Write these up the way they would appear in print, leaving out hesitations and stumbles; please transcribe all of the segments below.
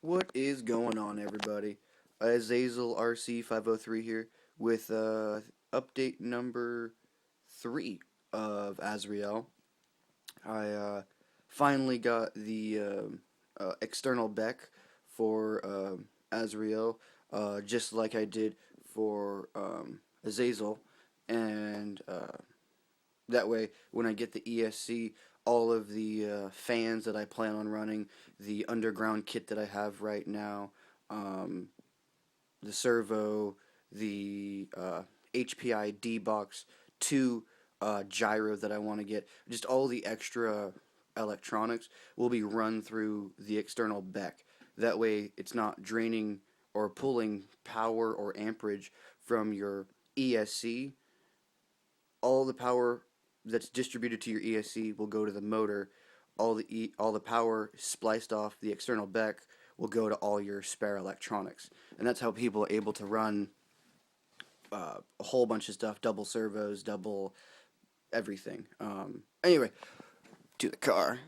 What is going on, everybody? Azrael RC503 here with update number 3 of Azrael. I finally got the external BEC for Azrael, just like I did for Azrael, and that way when I get the ESC, all of the fans that I plan on running, the underground kit that I have right now, the servo, the HPI D-box, 2 gyro that I want to get, just all the extra electronics will be run through the external BEC. That way it's not draining or pulling power or amperage from your ESC. All the power that's distributed to your ESC will go to the motor. All the power spliced off the external BEC will go to all your spare electronics, and that's how people are able to run a whole bunch of stuff, double servos, double everything. Anyway, to the car.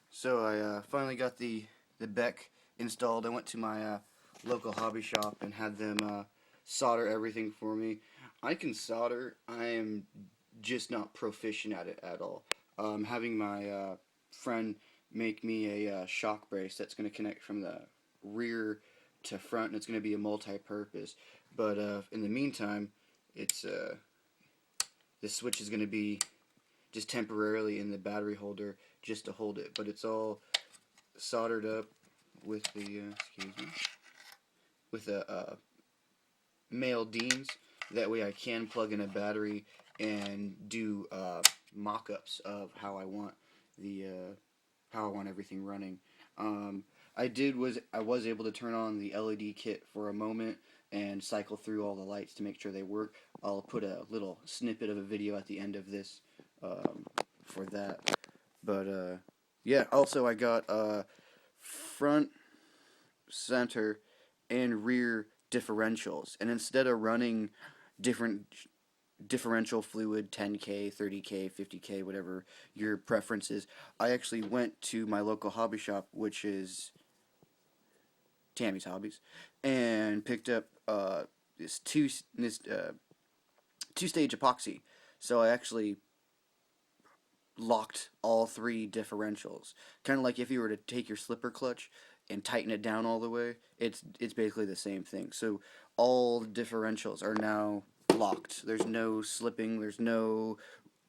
So I finally got the BEC installed. I went to my local hobby shop and had them solder everything for me. I can solder. I am just not proficient at it at all. Having my friend make me a shock brace that's going to connect from the rear to front, and it's going to be a multi-purpose. But in the meantime, it's this switch is going to be just temporarily in the battery holder just to hold it. But it's all soldered up with the with a male Deans. That way I can plug in a battery and do mock-ups of how I want everything running. I was able to turn on the LED kit for a moment and cycle through all the lights to make sure they work. I'll put a little snippet of a video at the end of this for that. But yeah, also I got front, center, and rear differentials, and instead of running different differential fluid, 10K, 30K, 50K, whatever your preference is, I actually went to my local hobby shop, which is Tammies Hobbies, and picked up this two-stage epoxy. So I actually locked all 3 differentials, kind of like if you were to take your slipper clutch and tighten it down all the way. It's basically the same thing. So all the differentials are now locked. There's no slipping, there's no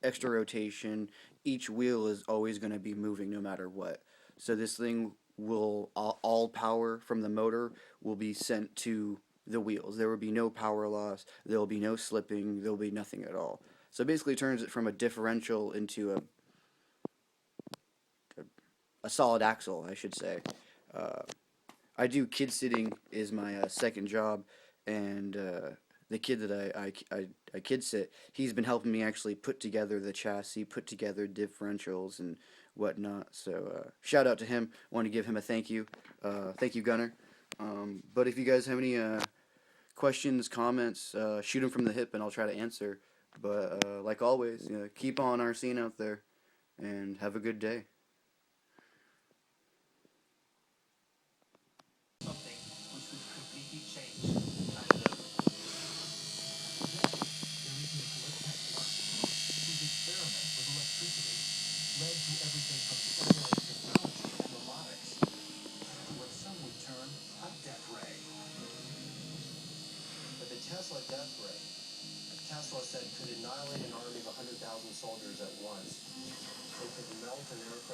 extra rotation. Each wheel is always going to be moving no matter what. So this thing will, all power from the motor will be sent to the wheels. There will be no power loss, there will be no slipping, there will be nothing at all. So it basically turns it from a differential into a solid axle, I should say. I do kid sitting is my second job, and the kid that I kid sit, he's been helping me actually put together the chassis, put together differentials and whatnot. So shout out to him. Want to give him a thank you. Thank you, Gunner. But if you guys have any questions, comments, shoot them from the hip and I'll try to answer. But like always, keep on our scene out there and have a good day. Led to everything from simulated technology and robotics to what some would term a death ray. But the Tesla death ray, Tesla said, could annihilate an army of 100,000 soldiers at once. It could melt an aircraft.